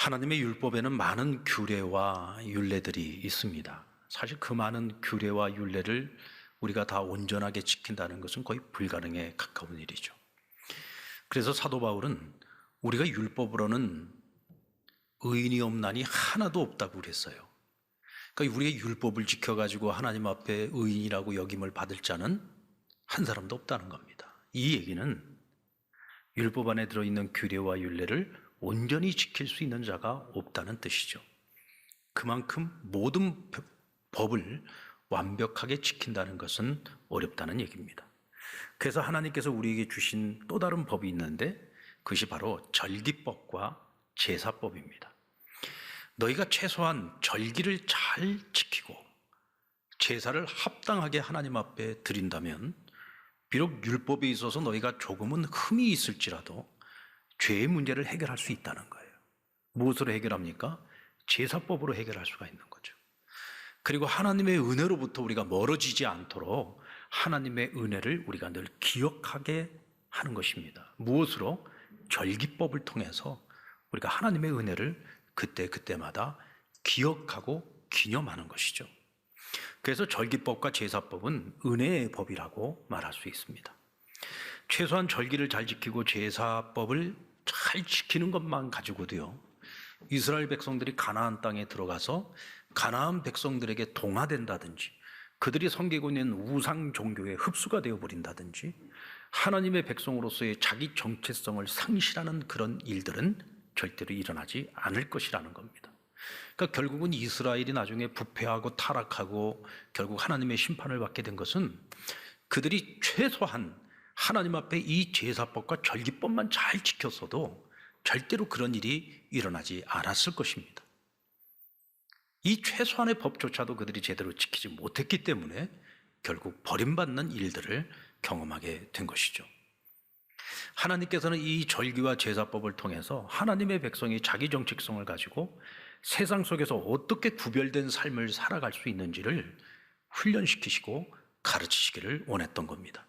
하나님의 율법에는 많은 규례와 율례들이 있습니다. 사실 그 많은 규례와 율례를 우리가 다 온전하게 지킨다는 것은 거의 불가능에 가까운 일이죠. 그래서 사도 바울은 우리가 율법으로는 의인이 없나니 하나도 없다고 그랬어요. 그러니까 우리의 율법을 지켜가지고 하나님 앞에 의인이라고 여김을 받을 자는 한 사람도 없다는 겁니다. 이 얘기는 율법 안에 들어있는 규례와 율례를 온전히 지킬 수 있는 자가 없다는 뜻이죠. 그만큼 모든 법을 완벽하게 지킨다는 것은 어렵다는 얘기입니다. 그래서 하나님께서 우리에게 주신 또 다른 법이 있는데 그것이 바로 절기법과 제사법입니다. 너희가 최소한 절기를 잘 지키고 제사를 합당하게 하나님 앞에 드린다면 비록 율법에 있어서 너희가 조금은 흠이 있을지라도 죄의 문제를 해결할 수 있다는 거예요. 무엇으로 해결합니까? 제사법으로 해결할 수가 있는 거죠. 그리고 하나님의 은혜로부터 우리가 멀어지지 않도록 하나님의 은혜를 우리가 늘 기억하게 하는 것입니다. 무엇으로? 절기법을 통해서 우리가 하나님의 은혜를 그때마다 기억하고 기념하는 것이죠. 그래서 절기법과 제사법은 은혜의 법이라고 말할 수 있습니다. 최소한 절기를 잘 지키고 제사법을 잘 지키는 것만 가지고도요, 이스라엘 백성들이 가나안 땅에 들어가서 가나안 백성들에게 동화된다든지 그들이 섬기고 있는 우상 종교에 흡수가 되어버린다든지 하나님의 백성으로서의 자기 정체성을 상실하는 그런 일들은 절대로 일어나지 않을 것이라는 겁니다. 그러니까 결국은 이스라엘이 나중에 부패하고 타락하고 결국 하나님의 심판을 받게 된 것은 그들이 최소한 하나님 앞에 이 제사법과 절기법만 잘 지켰어도 절대로 그런 일이 일어나지 않았을 것입니다. 이 최소한의 법조차도 그들이 제대로 지키지 못했기 때문에 결국 버림받는 일들을 경험하게 된 것이죠. 하나님께서는 이 절기와 제사법을 통해서 하나님의 백성이 자기 정체성을 가지고 세상 속에서 어떻게 구별된 삶을 살아갈 수 있는지를 훈련시키시고 가르치시기를 원했던 겁니다.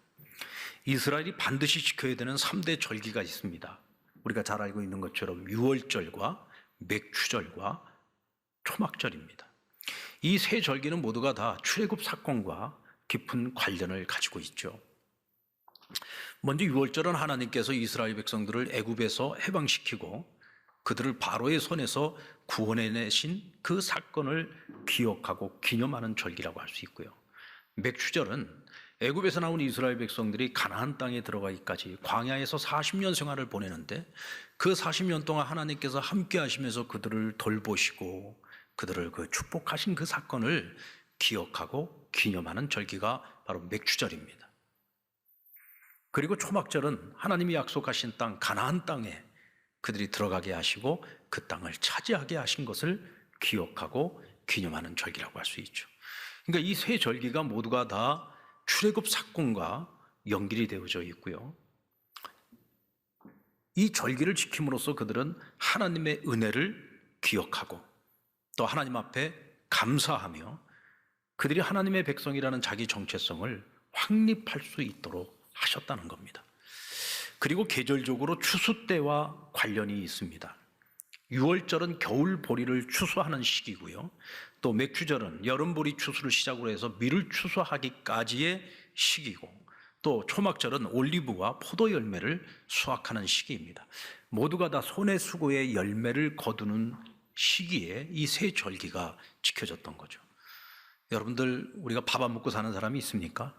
이스라엘이 반드시 지켜야 되는 3대 절기가 있습니다. 우리가 잘 알고 있는 것처럼 유월절과 맥추절과 초막절입니다. 이 세 절기는 모두가 다 출애굽 사건과 깊은 관련을 가지고 있죠. 먼저 유월절은 하나님께서 이스라엘 백성들을 애굽에서 해방시키고 그들을 바로의 손에서 구원해내신 그 사건을 기억하고 기념하는 절기라고 할 수 있고요. 맥추절은 애굽에서 나온 이스라엘 백성들이 가나안 땅에 들어가기까지 광야에서 40년 생활을 보내는데 그 40년 동안 하나님께서 함께 하시면서 그들을 돌보시고 그들을 축복하신 그 사건을 기억하고 기념하는 절기가 바로 맥추절입니다. 그리고 초막절은 하나님이 약속하신 땅 가나안 땅에 그들이 들어가게 하시고 그 땅을 차지하게 하신 것을 기억하고 기념하는 절기라고 할 수 있죠. 그러니까 이 세 절기가 모두가 다 출애굽 사건과 연결이 되어져 있고요. 이 절기를 지킴으로써 그들은 하나님의 은혜를 기억하고 또 하나님 앞에 감사하며 그들이 하나님의 백성이라는 자기 정체성을 확립할 수 있도록 하셨다는 겁니다. 그리고 계절적으로 추수 때와 관련이 있습니다. 유월절은 겨울 보리를 추수하는 시기고요. 또 맥추절은 여름 보리 추수를 시작으로 해서 밀을 추수하기까지의 시기고 또 초막절은 올리브와 포도 열매를 수확하는 시기입니다. 모두가 다 손의 수고의 열매를 거두는 시기에 이 세 절기가 지켜졌던 거죠. 여러분들 우리가 밥 안 먹고 사는 사람이 있습니까?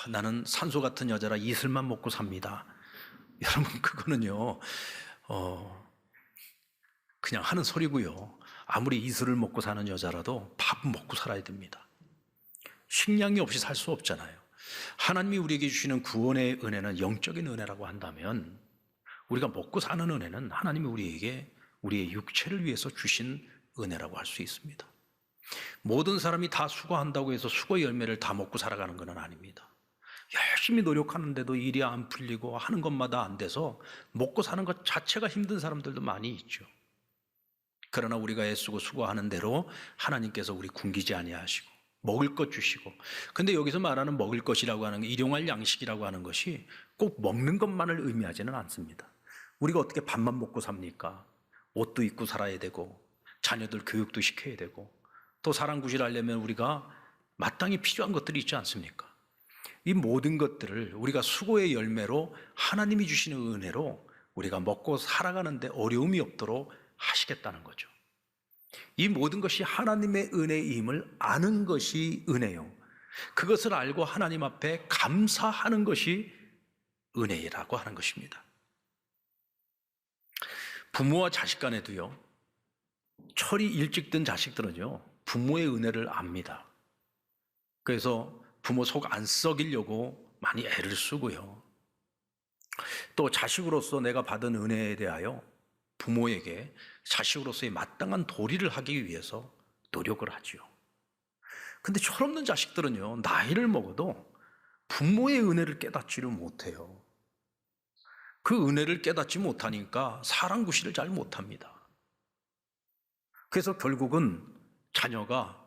나는 산소 같은 여자라 이슬만 먹고 삽니다. 여러분 그거는요 그냥 하는 소리고요. 아무리 이슬을 먹고 사는 여자라도 밥은 먹고 살아야 됩니다. 식량이 없이 살 수 없잖아요. 하나님이 우리에게 주시는 구원의 은혜는 영적인 은혜라고 한다면 우리가 먹고 사는 은혜는 하나님이 우리에게 우리의 육체를 위해서 주신 은혜라고 할 수 있습니다. 모든 사람이 다 수고한다고 해서 수고의 열매를 다 먹고 살아가는 건 아닙니다. 열심히 노력하는데도 일이 안 풀리고 하는 것마다 안 돼서 먹고 사는 것 자체가 힘든 사람들도 많이 있죠. 그러나 우리가 애쓰고 수고하는 대로 하나님께서 우리 굶기지 아니하시고 먹을 것 주시고, 근데 여기서 말하는 먹을 것이라고 하는 게 일용할 양식이라고 하는 것이 꼭 먹는 것만을 의미하지는 않습니다. 우리가 어떻게 밥만 먹고 삽니까? 옷도 입고 살아야 되고 자녀들 교육도 시켜야 되고 또 사랑구실하려면 우리가 마땅히 필요한 것들이 있지 않습니까? 이 모든 것들을 우리가 수고의 열매로 하나님이 주시는 은혜로 우리가 먹고 살아가는데 어려움이 없도록 하시겠다는 거죠. 이 모든 것이 하나님의 은혜임을 아는 것이 은혜요. 그것을 알고 하나님 앞에 감사하는 것이 은혜라고 하는 것입니다. 부모와 자식 간에도요, 철이 일찍 든 자식들은요, 부모의 은혜를 압니다. 그래서 부모 속 안 썩이려고 많이 애를 쓰고요. 또 자식으로서 내가 받은 은혜에 대하여 부모에게 자식으로서의 마땅한 도리를 하기 위해서 노력을 하지요. 근데 철없는 자식들은요, 나이를 먹어도 부모의 은혜를 깨닫지를 못해요. 그 은혜를 깨닫지 못하니까 사랑구실을 잘 못합니다. 그래서 결국은 자녀가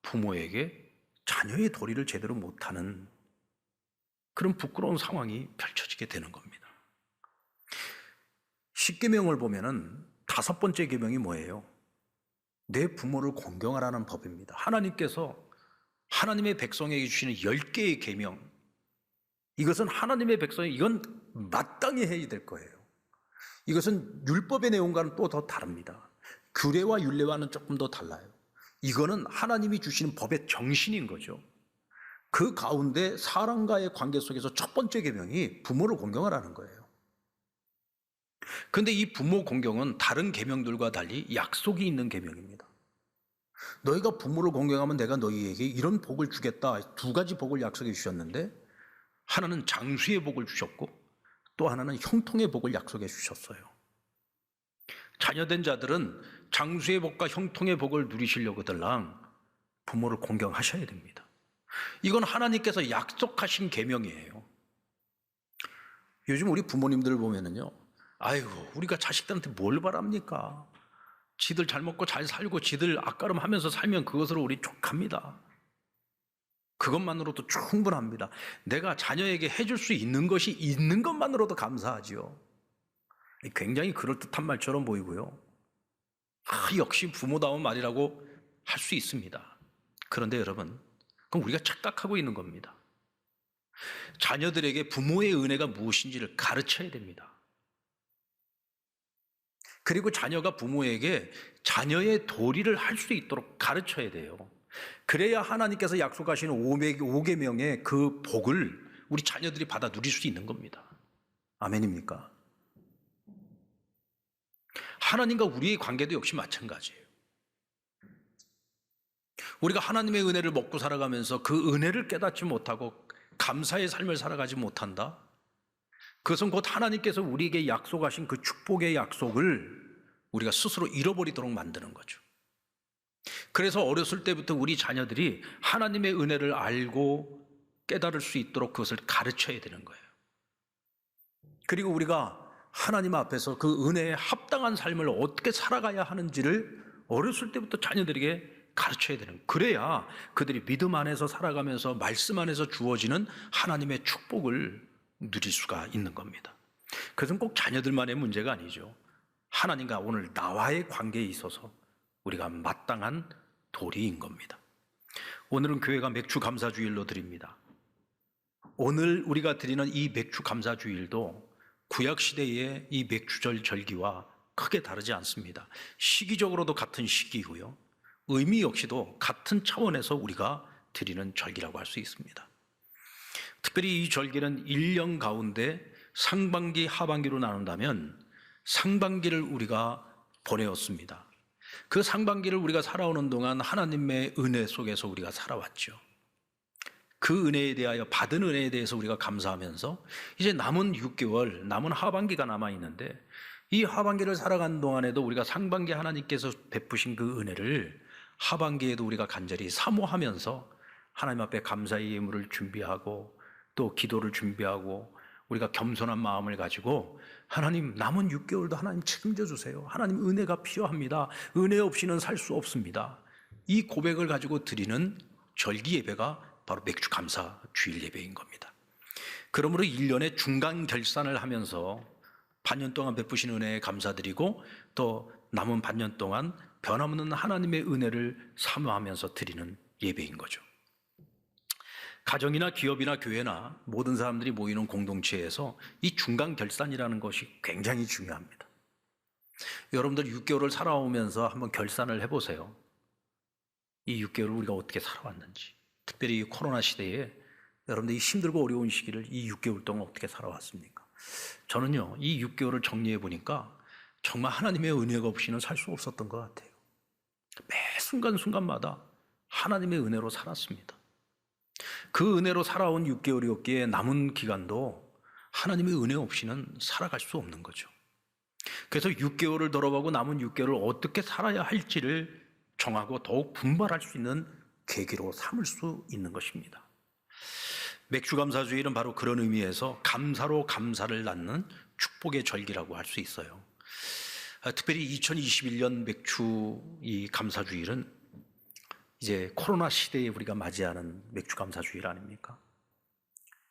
부모에게 자녀의 도리를 제대로 못하는 그런 부끄러운 상황이 펼쳐지게 되는 겁니다. 10계명을 보면은 5번째 계명이 뭐예요? 내 부모를 공경하라는 법입니다. 하나님께서 하나님의 백성에게 주시는 10개의 계명, 이것은 하나님의 백성이 이건 마땅히 해야 될 거예요. 이것은 율법의 내용과는 또 더 다릅니다. 규례와 율례와는 조금 더 달라요. 이거는 하나님이 주시는 법의 정신인 거죠. 그 가운데 사람과의 관계 속에서 첫 번째 계명이 부모를 공경하라는 거예요. 그런데 이 부모 공경은 다른 계명들과 달리 약속이 있는 계명입니다. 너희가 부모를 공경하면 내가 너희에게 이런 복을 주겠다. 2가지 복을 약속해 주셨는데 하나는 장수의 복을 주셨고 또 하나는 형통의 복을 약속해 주셨어요. 자녀된 자들은 장수의 복과 형통의 복을 누리시려거들랑 부모를 공경하셔야 됩니다. 이건 하나님께서 약속하신 계명이에요. 요즘 우리 부모님들을 보면은요, 아이고 우리가 자식들한테 뭘 바랍니까? 지들 잘 먹고 잘 살고 지들 앞가름하면서 살면 그것으로 우리 족합니다. 그것만으로도 충분합니다. 내가 자녀에게 해줄 수 있는 것이 있는 것만으로도 감사하지요. 굉장히 그럴듯한 말처럼 보이고요. 역시 부모다운 말이라고 할 수 있습니다. 그런데 여러분, 그럼 우리가 착각하고 있는 겁니다. 자녀들에게 부모의 은혜가 무엇인지를 가르쳐야 됩니다. 그리고 자녀가 부모에게 자녀의 도리를 할 수 있도록 가르쳐야 돼요. 그래야 하나님께서 약속하시는 5계명의 그 복을 우리 자녀들이 받아 누릴 수 있는 겁니다. 아멘입니까? 하나님과 우리의 관계도 역시 마찬가지예요. 우리가 하나님의 은혜를 먹고 살아가면서 그 은혜를 깨닫지 못하고 감사의 삶을 살아가지 못한다? 그것은 곧 하나님께서 우리에게 약속하신 그 축복의 약속을 우리가 스스로 잃어버리도록 만드는 거죠. 그래서 어렸을 때부터 우리 자녀들이 하나님의 은혜를 알고 깨달을 수 있도록 그것을 가르쳐야 되는 거예요. 그리고 우리가 하나님 앞에서 그 은혜에 합당한 삶을 어떻게 살아가야 하는지를 어렸을 때부터 자녀들에게 가르쳐야 되는 거예요. 그래야 그들이 믿음 안에서 살아가면서 말씀 안에서 주어지는 하나님의 축복을 누릴 수가 있는 겁니다. 그것은 꼭 자녀들만의 문제가 아니죠. 하나님과 오늘 나와의 관계에 있어서 우리가 마땅한 도리인 겁니다. 오늘은 교회가 맥주 감사주일로 드립니다. 오늘 우리가 드리는 이 맥주 감사주일도 구약시대의 이 맥주절 절기와 크게 다르지 않습니다. 시기적으로도 같은 시기이고요. 의미 역시도 같은 차원에서 우리가 드리는 절기라고 할 수 있습니다. 특별히 이 절기는 1년 가운데 상반기, 하반기로 나눈다면 상반기를 우리가 보내었습니다. 그 상반기를 우리가 살아오는 동안 하나님의 은혜 속에서 우리가 살아왔죠. 그 은혜에 대하여 받은 은혜에 대해서 우리가 감사하면서 이제 남은 6개월, 남은 하반기가 남아있는데 이 하반기를 살아가는 동안에도 우리가 상반기 하나님께서 베푸신 그 은혜를 하반기에도 우리가 간절히 사모하면서 하나님 앞에 감사의 예물을 준비하고 또 기도를 준비하고 우리가 겸손한 마음을 가지고 하나님 남은 6개월도 하나님 책임져 주세요. 하나님 은혜가 필요합니다. 은혜 없이는 살 수 없습니다. 이 고백을 가지고 드리는 절기 예배가 바로 맥주 감사 주일 예배인 겁니다. 그러므로 1년의 중간 결산을 하면서 반년 동안 베푸신 은혜에 감사드리고 또 남은 반년 동안 변함없는 하나님의 은혜를 사모하면서 드리는 예배인 거죠. 가정이나 기업이나 교회나 모든 사람들이 모이는 공동체에서 이 중간 결산이라는 것이 굉장히 중요합니다. 여러분들 6개월을 살아오면서 한번 결산을 해보세요. 이 6개월을 우리가 어떻게 살아왔는지, 특별히 이 코로나 시대에 여러분들이 힘들고 어려운 시기를 이 6개월 동안 어떻게 살아왔습니까? 저는요, 이 6개월을 정리해 보니까 정말 하나님의 은혜가 없이는 살 수 없었던 것 같아요. 매 순간순간마다 하나님의 은혜로 살았습니다. 그 은혜로 살아온 6개월이었기에 남은 기간도 하나님의 은혜 없이는 살아갈 수 없는 거죠. 그래서 6개월을 돌아가고 남은 6개월을 어떻게 살아야 할지를 정하고 더욱 분발할 수 있는 계기로 삼을 수 있는 것입니다. 맥주감사주일은 바로 그런 의미에서 감사로 감사를 낳는 축복의 절기라고 할 수 있어요. 특별히 2021년 맥주 이 감사주일은 이제 코로나 시대에 우리가 맞이하는 맥주감사주일 아닙니까?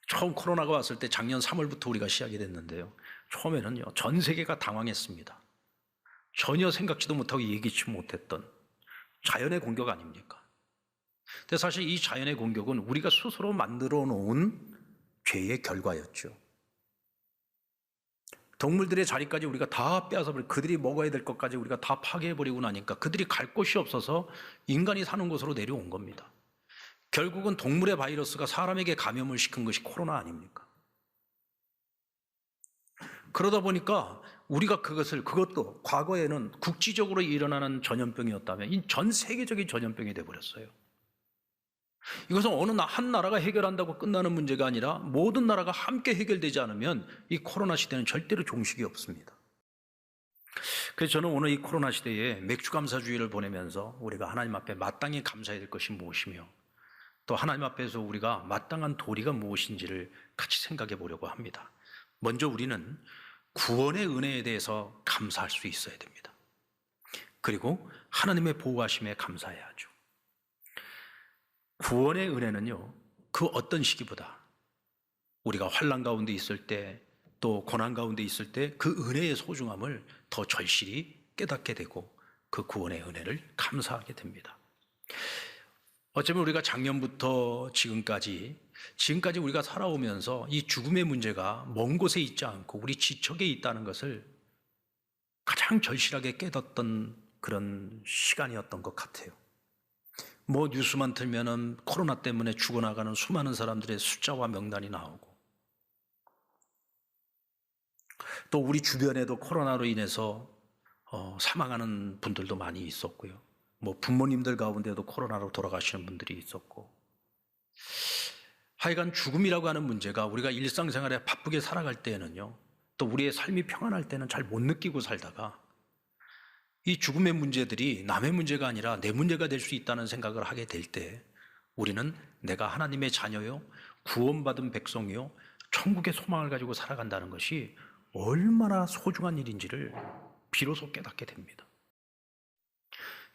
처음 코로나가 왔을 때 작년 3월부터 우리가 시작이 됐는데요. 처음에는요, 전 세계가 당황했습니다. 전혀 생각지도 못하고 예기치 못했던 자연의 공격 아닙니까? 근데 사실 이 자연의 공격은 우리가 스스로 만들어 놓은 죄의 결과였죠. 동물들의 자리까지 우리가 다 빼앗아버리고 그들이 먹어야 될 것까지 우리가 다 파괴해버리고 나니까 그들이 갈 곳이 없어서 인간이 사는 곳으로 내려온 겁니다. 결국은 동물의 바이러스가 사람에게 감염을 시킨 것이 코로나 아닙니까? 그러다 보니까 우리가 그것도 과거에는 국지적으로 일어나는 전염병이었다면 이 전 세계적인 전염병이 되어버렸어요. 이것은 어느 한 나라가 해결한다고 끝나는 문제가 아니라 모든 나라가 함께 해결되지 않으면 이 코로나 시대는 절대로 종식이 없습니다. 그래서 저는 오늘 이 코로나 시대에 맥주감사주의를 보내면서 우리가 하나님 앞에 마땅히 감사해야 될 것이 무엇이며 또 하나님 앞에서 우리가 마땅한 도리가 무엇인지를 같이 생각해 보려고 합니다. 먼저 우리는 구원의 은혜에 대해서 감사할 수 있어야 됩니다. 그리고 하나님의 보호하심에 감사해야 하죠. 구원의 은혜는요, 그 어떤 시기보다 우리가 환난 가운데 있을 때 또 고난 가운데 있을 때 그 은혜의 소중함을 더 절실히 깨닫게 되고 그 구원의 은혜를 감사하게 됩니다. 어쩌면 우리가 작년부터 지금까지 우리가 살아오면서 이 죽음의 문제가 먼 곳에 있지 않고 우리 지척에 있다는 것을 가장 절실하게 깨닫던 그런 시간이었던 것 같아요. 뭐 뉴스만 틀면은 코로나 때문에 죽어나가는 수많은 사람들의 숫자와 명단이 나오고 또 우리 주변에도 코로나로 인해서 사망하는 분들도 많이 있었고요. 뭐 부모님들 가운데도 코로나로 돌아가시는 분들이 있었고 하여간 죽음이라고 하는 문제가 우리가 일상생활에 바쁘게 살아갈 때에는요 또 우리의 삶이 평안할 때는 잘 못 느끼고 살다가 이 죽음의 문제들이 남의 문제가 아니라 내 문제가 될 수 있다는 생각을 하게 될 때 우리는 내가 하나님의 자녀요 구원받은 백성이요 천국의 소망을 가지고 살아간다는 것이 얼마나 소중한 일인지를 비로소 깨닫게 됩니다.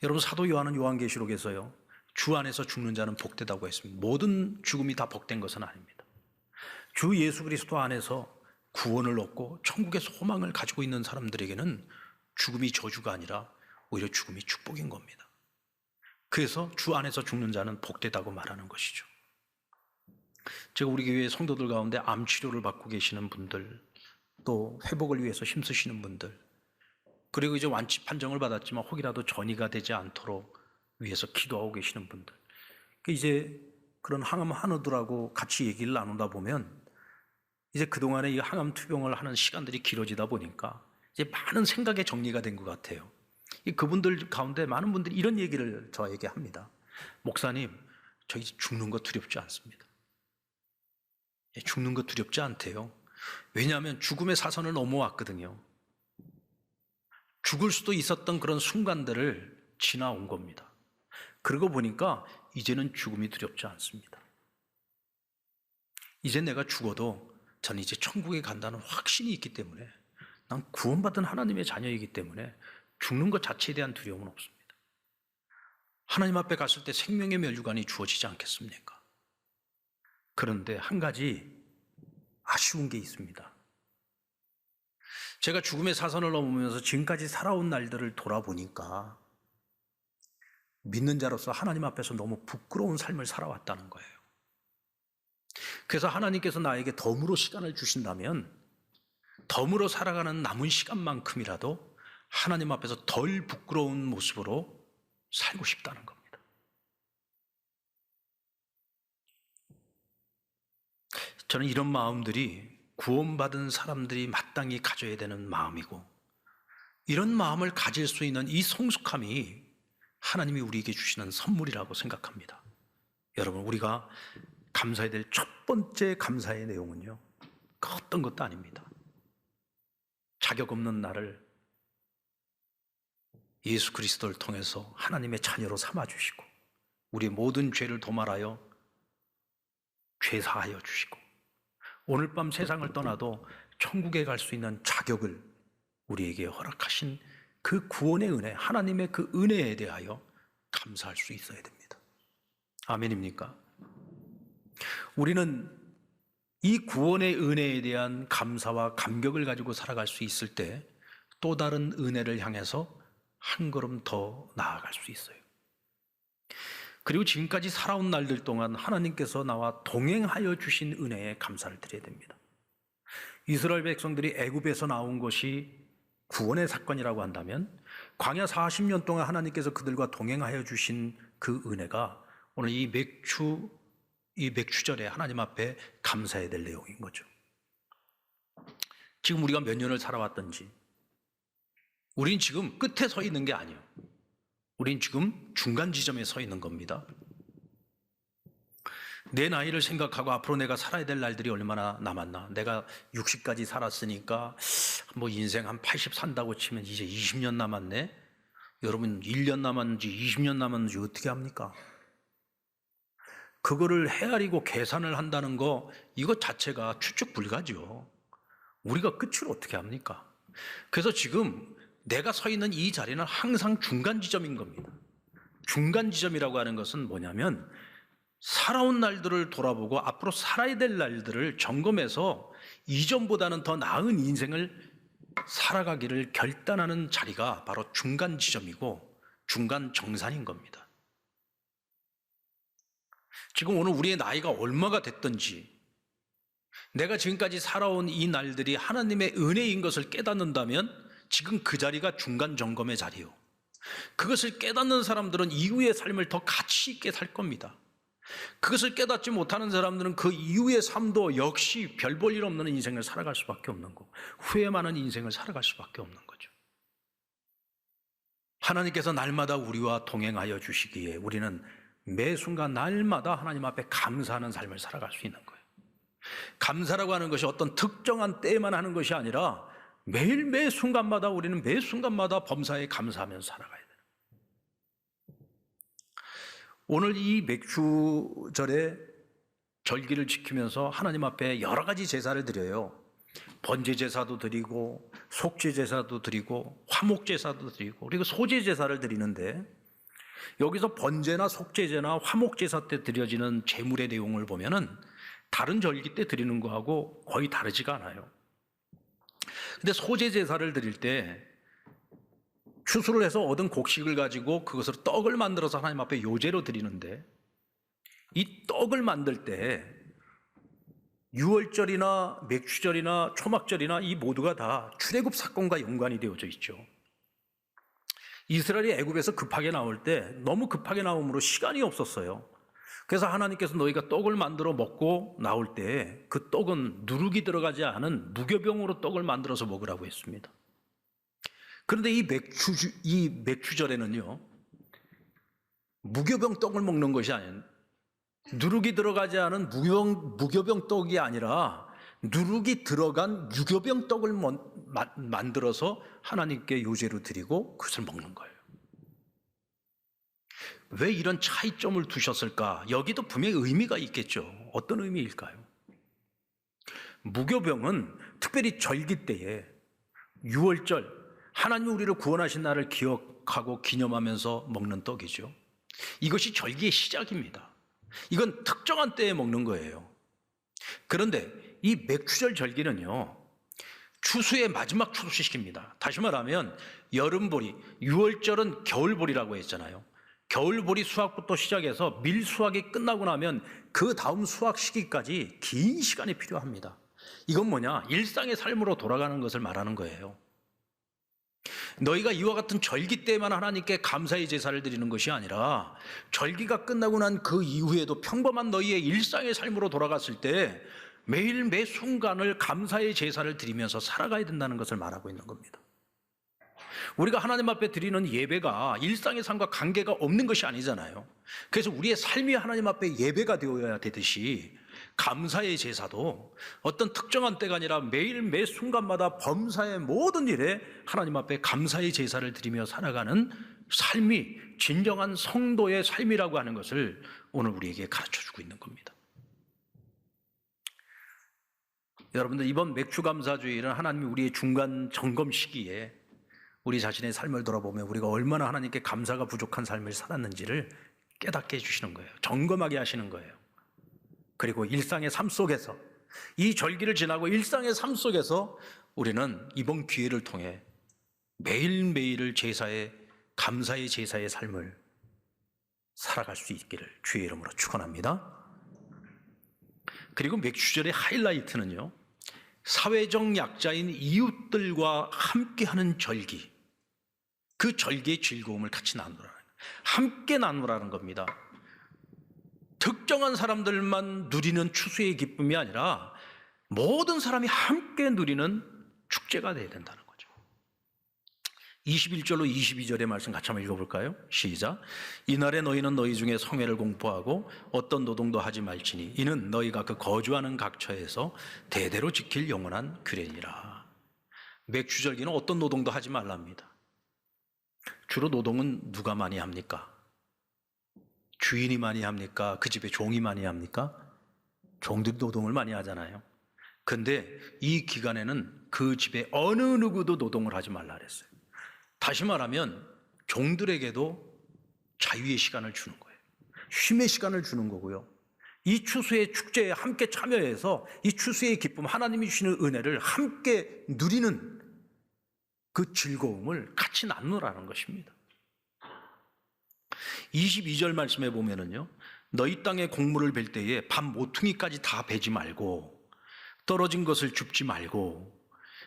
여러분 사도 요한은 요한계시록에서요 주 안에서 죽는 자는 복되다고 했습니다. 모든 죽음이 다 복된 것은 아닙니다. 주 예수 그리스도 안에서 구원을 얻고 천국의 소망을 가지고 있는 사람들에게는 죽음이 저주가 아니라 오히려 죽음이 축복인 겁니다. 그래서 주 안에서 죽는 자는 복되다고 말하는 것이죠. 제가 우리 교회 성도들 가운데 암 치료를 받고 계시는 분들 또 회복을 위해서 힘쓰시는 분들 그리고 이제 완치 판정을 받았지만 혹이라도 전이가 되지 않도록 위해서 기도하고 계시는 분들 이제 그런 항암 환우들하고 같이 얘기를 나누다 보면 이제 그동안에 이 항암 투병을 하는 시간들이 길어지다 보니까 이제 많은 생각의 정리가 된 것 같아요. 그분들 가운데 많은 분들이 이런 얘기를 저에게 합니다. 목사님, 저 이제 죽는 거 두렵지 않습니다. 죽는 거 두렵지 않대요. 왜냐하면 죽음의 사선을 넘어왔거든요. 죽을 수도 있었던 그런 순간들을 지나온 겁니다. 그러고 보니까 이제는 죽음이 두렵지 않습니다. 이제 내가 죽어도 저는 이제 천국에 간다는 확신이 있기 때문에 난 구원받은 하나님의 자녀이기 때문에 죽는 것 자체에 대한 두려움은 없습니다. 하나님 앞에 갔을 때 생명의 멸류관이 주어지지 않겠습니까? 그런데 한 가지 아쉬운 게 있습니다. 제가 죽음의 사선을 넘으면서 지금까지 살아온 날들을 돌아보니까 믿는 자로서 하나님 앞에서 너무 부끄러운 삶을 살아왔다는 거예요. 그래서 하나님께서 나에게 덤으로 시간을 주신다면 덤으로 살아가는 남은 시간만큼이라도 하나님 앞에서 덜 부끄러운 모습으로 살고 싶다는 겁니다. 저는 이런 마음들이 구원받은 사람들이 마땅히 가져야 되는 마음이고, 이런 마음을 가질 수 있는 이 성숙함이 하나님이 우리에게 주시는 선물이라고 생각합니다. 여러분, 우리가 감사해야 될 첫 번째 감사의 내용은요, 그 어떤 것도 아닙니다. 자격 없는 나를 예수 그리스도를 통해서 하나님의 자녀로 삼아주시고 우리의 모든 죄를 도말하여 죄사하여 주시고 오늘 밤 세상을 떠나도 천국에 갈 수 있는 자격을 우리에게 허락하신 그 구원의 은혜, 하나님의 그 은혜에 대하여 감사할 수 있어야 됩니다. 아멘입니까? 우리는 이 구원의 은혜에 대한 감사와 감격을 가지고 살아갈 수 있을 때 또 다른 은혜를 향해서 한 걸음 더 나아갈 수 있어요. 그리고 지금까지 살아온 날들 동안 하나님께서 나와 동행하여 주신 은혜에 감사를 드려야 됩니다. 이스라엘 백성들이 애굽에서 나온 것이 구원의 사건이라고 한다면 광야 40년 동안 하나님께서 그들과 동행하여 주신 그 은혜가 오늘 이 맥추절에 하나님 앞에 감사해야 될 내용인 거죠. 지금 우리가 몇 년을 살아왔던지 우린 지금 끝에 서 있는 게 아니에요. 우린 지금 중간 지점에 서 있는 겁니다. 내 나이를 생각하고 앞으로 내가 살아야 될 날들이 얼마나 남았나. 내가 60까지 살았으니까 뭐 인생 한 80 산다고 치면 이제 20년 남았네. 여러분 1년 남았는지 20년 남았는지 어떻게 합니까? 그거를 헤아리고 계산을 한다는 거, 이것 자체가 추측 불가죠. 우리가 끝을 어떻게 합니까? 그래서 지금 내가 서 있는 이 자리는 항상 중간 지점인 겁니다. 중간 지점이라고 하는 것은 뭐냐면 살아온 날들을 돌아보고 앞으로 살아야 될 날들을 점검해서 이전보다는 더 나은 인생을 살아가기를 결단하는 자리가 바로 중간 지점이고 중간 정산인 겁니다. 지금 오늘 우리의 나이가 얼마가 됐든지 내가 지금까지 살아온 이 날들이 하나님의 은혜인 것을 깨닫는다면 지금 그 자리가 중간 점검의 자리요. 그것을 깨닫는 사람들은 이후의 삶을 더 가치 있게 살 겁니다. 그것을 깨닫지 못하는 사람들은 그 이후의 삶도 역시 별 볼 일 없는 인생을 살아갈 수밖에 없는 거고 후회 많은 인생을 살아갈 수밖에 없는 거죠. 하나님께서 날마다 우리와 동행하여 주시기에 우리는 매 순간 날마다 하나님 앞에 감사하는 삶을 살아갈 수 있는 거예요. 감사라고 하는 것이 어떤 특정한 때에만 하는 것이 아니라 매일 매 순간마다 우리는 매 순간마다 범사에 감사하면서 살아가야 돼요. 오늘 이 맥주절에 절기를 지키면서 하나님 앞에 여러 가지 제사를 드려요. 번제 제사도 드리고 속죄 제사도 드리고 화목 제사도 드리고 그리고 소제 제사를 드리는데 여기서 번제나 속죄제나 화목 제사 때 드려지는 제물의 내용을 보면은 다른 절기 때 드리는 거하고 거의 다르지가 않아요. 근데 소제 제사를 드릴 때 추수를 해서 얻은 곡식을 가지고 그것으로 떡을 만들어서 하나님 앞에 요제로 드리는데 이 떡을 만들 때 유월절이나 맥추절이나 초막절이나 이 모두가 다 출애굽 사건과 연관이 되어져 있죠. 이스라엘이 애굽에서 급하게 나올 때 너무 급하게 나옴으로 시간이 없었어요. 그래서 하나님께서 너희가 떡을 만들어 먹고 나올 때 그 떡은 누룩이 들어가지 않은 무교병으로 떡을 만들어서 먹으라고 했습니다. 그런데 이 맥추절에는요, 무교병 떡을 먹는 것이 아닌 누룩이 들어가지 않은 무교병 떡이 아니라 누룩이 들어간 유교병 떡을 만들어서 하나님께 요제로 드리고 그것을 먹는 거예요. 왜 이런 차이점을 두셨을까? 여기도 분명히 의미가 있겠죠. 어떤 의미일까요? 무교병은 특별히 절기 때에 유월절, 하나님이 우리를 구원하신 날을 기억하고 기념하면서 먹는 떡이죠. 이것이 절기의 시작입니다. 이건 특정한 때에 먹는 거예요. 그런데 이 맥추절 절기는요, 추수의 마지막 추수시기입니다. 다시 말하면 여름보리, 6월절은 겨울보리라고 했잖아요. 겨울보리 수확부터 시작해서 밀수확이 끝나고 나면 그 다음 수확 시기까지 긴 시간이 필요합니다. 이건 뭐냐? 일상의 삶으로 돌아가는 것을 말하는 거예요. 너희가 이와 같은 절기 때만 하나님께 감사의 제사를 드리는 것이 아니라 절기가 끝나고 난 그 이후에도 평범한 너희의 일상의 삶으로 돌아갔을 때 매일 매 순간을 감사의 제사를 드리면서 살아가야 된다는 것을 말하고 있는 겁니다. 우리가 하나님 앞에 드리는 예배가 일상의 삶과 관계가 없는 것이 아니잖아요. 그래서 우리의 삶이 하나님 앞에 예배가 되어야 되듯이 감사의 제사도 어떤 특정한 때가 아니라 매일 매 순간마다 범사의 모든 일에 하나님 앞에 감사의 제사를 드리며 살아가는 삶이 진정한 성도의 삶이라고 하는 것을 오늘 우리에게 가르쳐주고 있는 겁니다. 여러분들, 이번 맥주감사주일은 하나님이 우리의 중간 점검 시기에 우리 자신의 삶을 돌아보며 우리가 얼마나 하나님께 감사가 부족한 삶을 살았는지를 깨닫게 해주시는 거예요. 점검하게 하시는 거예요. 그리고 일상의 삶 속에서, 이 절기를 지나고 일상의 삶 속에서 우리는 이번 기회를 통해 매일매일을 감사의 제사의 삶을 살아갈 수 있기를 주의 이름으로 축원합니다. 그리고 맥주절의 하이라이트는요, 사회적 약자인 이웃들과 함께하는 절기, 그 절기의 즐거움을 같이 나누라는, 함께 나누라는 겁니다. 특정한 사람들만 누리는 추수의 기쁨이 아니라 모든 사람이 함께 누리는 축제가 되어야 된다는 거죠. 21절로 22절의 말씀 같이 한번 읽어볼까요? 시작. 이날에 너희는 너희 중에 성회를 공포하고 어떤 노동도 하지 말지니 이는 너희가 그 거주하는 각처에서 대대로 지킬 영원한 규례니라. 맥주절기는 어떤 노동도 하지 말랍니다. 주로 노동은 누가 많이 합니까? 주인이 많이 합니까? 그 집에 종이 많이 합니까? 종들이 노동을 많이 하잖아요. 근데 이 기간에는 그 집에 어느 누구도 노동을 하지 말라 그랬어요. 다시 말하면 종들에게도 자유의 시간을 주는 거예요. 쉼의 시간을 주는 거고요. 이 추수의 축제에 함께 참여해서 이 추수의 기쁨, 하나님이 주시는 은혜를 함께 누리는 그 즐거움을 같이 나누라는 것입니다. 22절 말씀에 보면은요, 너희 땅에 곡물을 벨 때에 밤 모퉁이까지 다 베지 말고 떨어진 것을 줍지 말고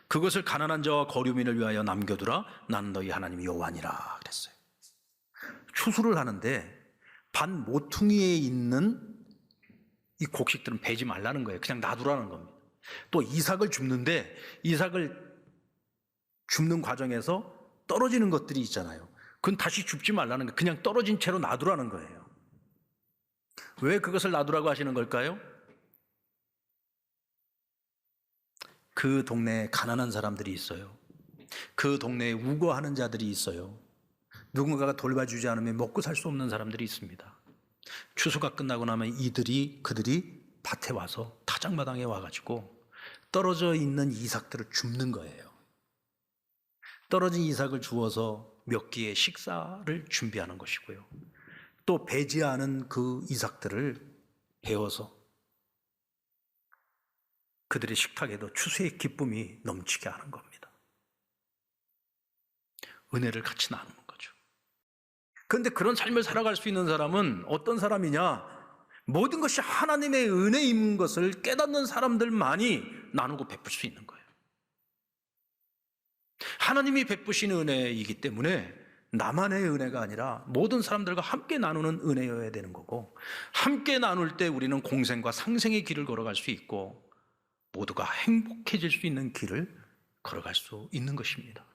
그것을 가난한 자와 거류민을 위하여 남겨두라. 나는 너희 하나님 여호와니라 그랬어요. 추수를 하는데 반 모퉁이에 있는 이 곡식들은 베지 말라는 거예요. 그냥 놔두라는 겁니다. 또 이삭을 줍는데 이삭을 줍는 과정에서 떨어지는 것들이 있잖아요. 그건 다시 줍지 말라는 거예요. 그냥 떨어진 채로 놔두라는 거예요. 왜 그것을 놔두라고 하시는 걸까요? 그 동네에 가난한 사람들이 있어요. 그 동네에 우거하는 자들이 있어요. 누군가가 돌봐주지 않으면 먹고 살 수 없는 사람들이 있습니다. 추수가 끝나고 나면 그들이 밭에 와서 타작마당에 와가지고 떨어져 있는 이삭들을 줍는 거예요. 떨어진 이삭을 주워서 몇 끼의 식사를 준비하는 것이고요. 또 배지 않은 그 이삭들을 베어서 그들의 식탁에도 추수의 기쁨이 넘치게 하는 겁니다. 은혜를 같이 나누는 거죠. 그런데 그런 삶을 살아갈 수 있는 사람은 어떤 사람이냐? 모든 것이 하나님의 은혜인 것을 깨닫는 사람들만이 나누고 베풀 수 있는 거예요. 하나님이 베푸시는 은혜이기 때문에 나만의 은혜가 아니라 모든 사람들과 함께 나누는 은혜여야 되는 거고, 함께 나눌 때 우리는 공생과 상생의 길을 걸어갈 수 있고 모두가 행복해질 수 있는 길을 걸어갈 수 있는 것입니다.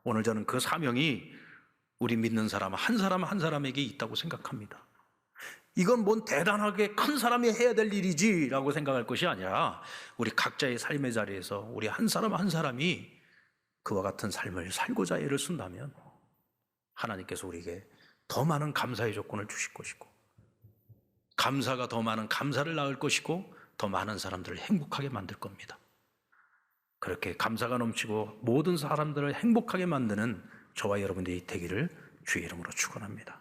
오늘 저는 그 사명이 우리 믿는 사람 한 사람에게 있다고 생각합니다. 이건 뭔 대단하게 큰 사람이 해야 될 일이지라고 생각할 것이 아니라 우리 각자의 삶의 자리에서 우리 한 사람 한 사람이 그와 같은 삶을 살고자 애를 쓴다면 하나님께서 우리에게 더 많은 감사의 조건을 주실 것이고, 감사가 더 많은 감사를 낳을 것이고, 더 많은 사람들을 행복하게 만들 겁니다. 그렇게 감사가 넘치고 모든 사람들을 행복하게 만드는 저와 여러분들이 되기를 주의 이름으로 축원합니다.